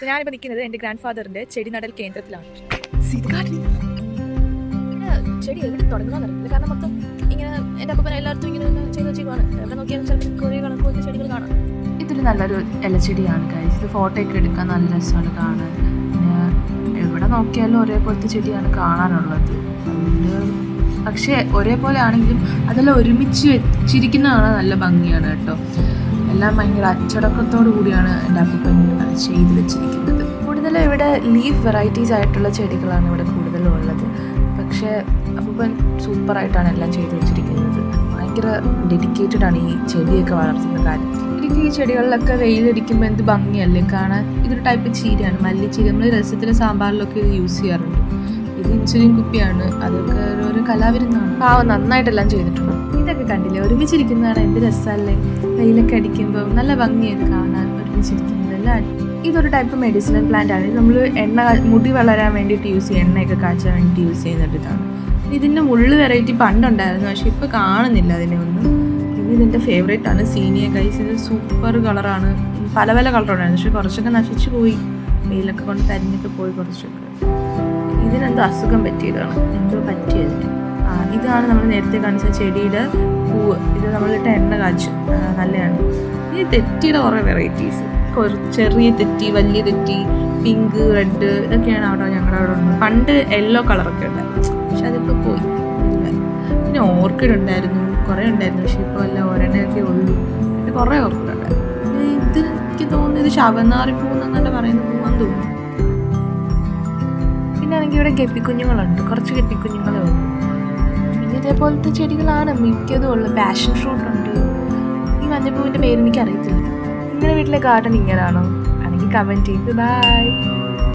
So ഞാനിപ്പോൾ നിൽക്കുന്നത് എൻ്റെ ഗ്രാൻഡ് ഫാദറിൻ്റെ ചെടി നടൽ കേന്ദ്രത്തിലാണ്. ചെടി എവിടെ തുടങ്ങണമെന്നറിയില്ല, കാരണം മൊത്തം ഇങ്ങനെ എൻ്റെ അപ്പൻ എല്ലായിടത്തും ഇങ്ങനെ ചെയ്ത് വെച്ചിരിക്കുകയാണ്. എവിടെ നോക്കിയാലും ചിലപ്പോൾ കുറേ കണക്ക് ചെടികൾ കാണാം. ഇതൊരു നല്ലൊരു ഇലച്ചെടിയാണ് ഗൈസ്. ഇത് ഫോട്ടോ ഒക്കെ എടുക്കാൻ നല്ല രസമാണ് കാണാൻ. പിന്നെ എവിടെ നോക്കിയാലും ഒരേപോലത്തെ ചെടിയാണ് കാണാനുള്ളത്. അതുകൊണ്ട് പക്ഷേ ഒരേപോലെ ആണെങ്കിലും അതെല്ലാം ഒരുമിച്ച് വെച്ചിരിക്കുന്നതാണ് നല്ല ഭംഗിയാണ് കേട്ടോ. എല്ലാം ഭയങ്കര അച്ചടക്കത്തോടു കൂടിയാണ് എൻ്റെ അപ്പൻ ചെയ്ത് വെച്ചിരിക്കുന്നത്. കൂടുതലും ഇവിടെ ലീഫ് വെറൈറ്റീസ് ആയിട്ടുള്ള ചെടികളാണ് ഇവിടെ കൂടുതലും ഉള്ളത്. പക്ഷേ അപ്പൻ സൂപ്പറായിട്ടാണ് എല്ലാം ചെയ്ത് വെച്ചിരിക്കുന്നത്. ഭയങ്കര ഡെഡിക്കേറ്റഡ് ആണ് ഈ ചെടിയൊക്കെ വളർത്തുന്ന കാര്യത്തിൽ. എനിക്ക് ഈ ചെടികളിലൊക്കെ വെയിലടിക്കുമ്പോൾ എന്ത് ഭംഗിയല്ലേ കാണാൻ. ഇതൊരു ടൈപ്പ് ചീരയാണ്, മല്ലിച്ചീര. നമ്മൾ രസത്തിലും സാമ്പാറിലൊക്കെ ഇത് യൂസ് ചെയ്യാറുണ്ട്. ഇത് ഇൻസുലിൻ കുപ്പിയാണ്. അതൊക്കെ ഓരോരോ കലാവിരുന്നാണ്. പാവം നന്നായിട്ടെല്ലാം ചെയ്തിട്ടുണ്ട്. ഇതൊക്കെ കണ്ടില്ലേ, ഒരുമിച്ചിരിക്കുന്നതാണ് എന്ത് രസമല്ലേ. വെയിലൊക്കെ അടിക്കുമ്പോൾ നല്ല ഭംഗിയായത് കാണാൻ ഒരുമിച്ചിരിക്കുന്നതെല്ലാം. ഇതൊരു ടൈപ്പ് മെഡിസിനൽ പ്ലാന്റ് ആണ്. നമ്മൾ മുടി വളരാൻ വേണ്ടിയിട്ട് യൂസ് ചെയ്യുക, എണ്ണയൊക്കെ കാച്ചാൻ വേണ്ടിയിട്ട് യൂസ് ചെയ്യുന്ന ഇതാണ്. ഇതിൻ്റെ മുള്ളു വെറൈറ്റി പണ്ടുണ്ടായിരുന്നു, പക്ഷെ ഇപ്പോൾ കാണുന്നില്ല അതിനെ ഒന്നും. പിന്നെ ഇതിൻ്റെ ഫേവറേറ്റ് ആണ് സീനിയ ഗൈസ്. ഇത് സൂപ്പർ കളറാണ്. പല പല കളറുണ്ടായിരുന്നു, പക്ഷെ കുറച്ചൊക്കെ നശിച്ചു പോയി. വെയിലൊക്കെ കൊണ്ട് തരിഞ്ഞൊക്കെ പോയി കുറച്ചൊക്കെ. ഇതിനെന്തോ അസുഖം പറ്റിയതാണ്, എന്തോ പറ്റിയതിന്. ഇതാണ് നമ്മൾ നേരത്തെ കാണിച്ച ചെടിയുടെ പൂവ്. ഇത് നമ്മളിട്ട് എണ്ണ കാച്ചും, നല്ലതാണ്. ഈ തെറ്റിയുടെ കുറേ വെറൈറ്റീസ്, ചെറിയ തെറ്റി, വലിയ തെറ്റി, പിങ്ക്, റെഡ്, ഇതൊക്കെയാണ് അവിടെ ഞങ്ങളുടെ അവിടെ ഉണ്ട്. പണ്ട് യെല്ലോ കളറൊക്കെ ഉണ്ടായിരുന്നു, പക്ഷെ അതിപ്പോൾ പോയി. പിന്നെ ഓർക്കിഡ് ഉണ്ടായിരുന്നു, കുറേ ഉണ്ടായിരുന്നു, പക്ഷെ ഇപ്പോൾ എല്ലാം ഒരെണ്ണയൊക്കെ ഉള്ളൂ. പിന്നെ കുറേ ഓർക്കിഡ് ഉണ്ടായിരുന്നു. ഇത് എനിക്ക് തോന്നുന്നു ഇത് ശവനാറി പൂവെന്നല്ല പറയുന്ന പൂവാന്ന് തോന്നുന്നു. പിന്നെ ആണെങ്കിൽ ഇവിടെ ഗപ്പിക്കുഞ്ഞുങ്ങളുണ്ട്, കുറച്ച് ഗപ്പിക്കുഞ്ഞുങ്ങളേ ഉള്ളൂ. പിന്നെ ഇതേപോലത്തെ ചെടികളാണ് മിക്കതും ഉള്ളത്. പാഷൻ ഫ്രൂട്ട് ഉണ്ട്. ഈ മഞ്ഞപ്പൂവിൻ്റെ പേര് എനിക്കറിയത്തില്ല. നിങ്ങളുടെ വീട്ടിലെ ഗാർഡൻ ഇങ്ങനെയാണോ? അല്ലെങ്കിൽ കമൻറ്റ് ചെയ്ത്. ബൈ.